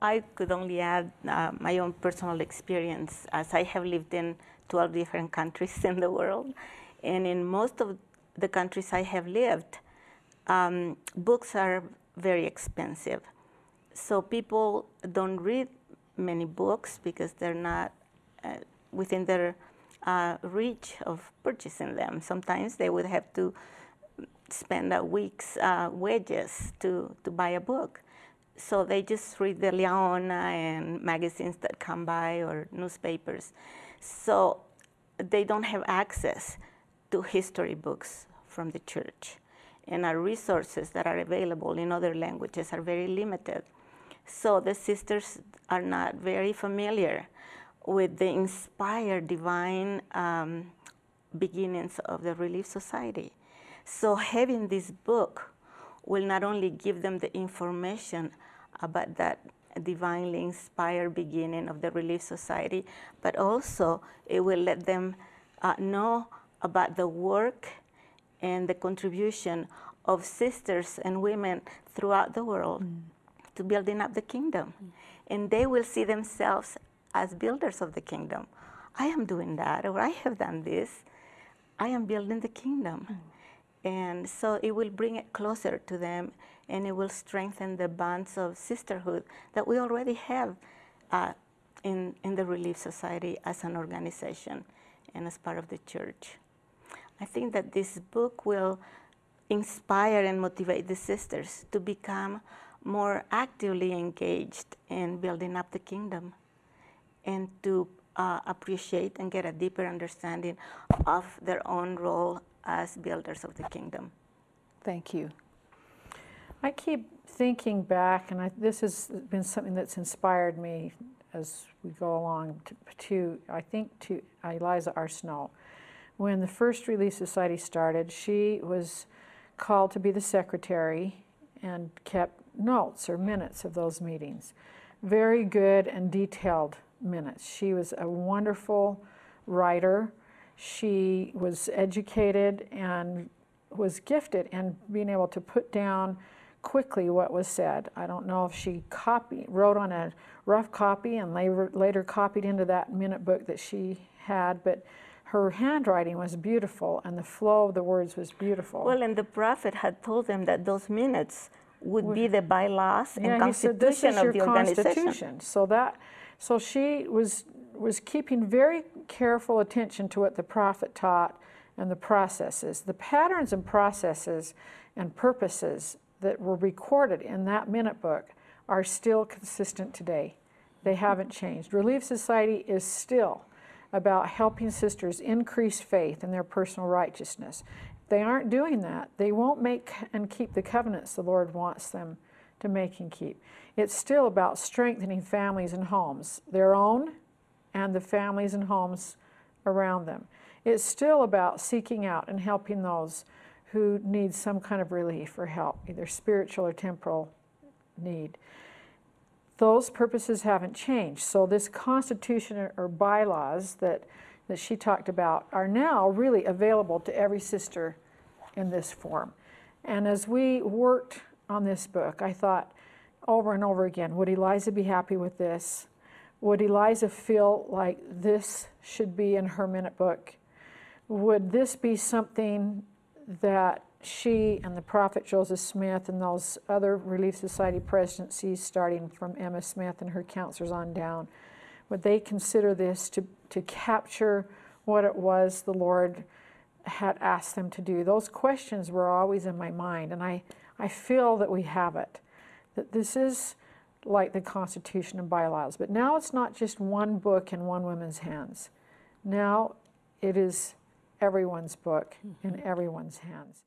I could only add my own personal experience, as I have lived in 12 different countries in the world. And in most of the countries I have lived, books are very expensive. So people don't read many books because they're not within their reach of purchasing them. Sometimes they would have to spend a week's wages to buy a book. So they just read the Leona and magazines that come by or newspapers. So they don't have access to history books from the church. And our resources that are available in other languages are very limited. So the sisters are not very familiar with the inspired divine beginnings of the Relief Society. So having this book will not only give them the information about that divinely inspired beginning of the Relief Society, but also it will let them know about the work and the contribution of sisters and women throughout the world to building up the kingdom. And they will see themselves as builders of the kingdom. I am doing that, or I have done this. I am building the kingdom. And so it will bring it closer to them, and it will strengthen the bonds of sisterhood that we already have in the Relief Society as an organization and as part of the church. I think that this book will inspire and motivate the sisters to become more actively engaged in building up the kingdom and to appreciate and get a deeper understanding of their own role as builders of the kingdom. Thank you. I keep thinking back, and this has been something that's inspired me as we go along to Eliza R. Snow. When the first Relief Society started, she was called to be the secretary and kept notes or minutes of those meetings. Very good and detailed minutes. She was a wonderful writer. She was educated and was gifted in being able to put down quickly what was said. I don't know if she wrote on a rough copy and later copied into that minute book that she had, but her handwriting was beautiful and the flow of the words was beautiful. Well, and the prophet had told them that those minutes would be the bylaws and constitution of the organization. So she was keeping very careful attention to what the prophet taught and the processes. The patterns and processes and purposes that were recorded in that minute book are still consistent today. They haven't changed. Relief Society is still about helping sisters increase faith in their personal righteousness. If they aren't doing that, they won't make and keep the covenants the Lord wants them to make and keep. It's still about strengthening families and homes, their own and the families and homes around them. It's still about seeking out and helping those who need some kind of relief or help, either spiritual or temporal need. Those purposes haven't changed. So this constitution or bylaws that she talked about are now really available to every sister in this form. And as we worked on this book, I thought over and over again, would Eliza be happy with this? Would Eliza feel like this should be in her minute book? Would this be something that she and the prophet Joseph Smith and those other Relief Society presidencies, starting from Emma Smith and her counselors on down, would they consider this to capture what it was the Lord had asked them to do? Those questions were always in my mind, and I feel that we have it, that this is like the Constitution and bylaws. But now it's not just one book in one woman's hands. Now it is everyone's book in everyone's hands.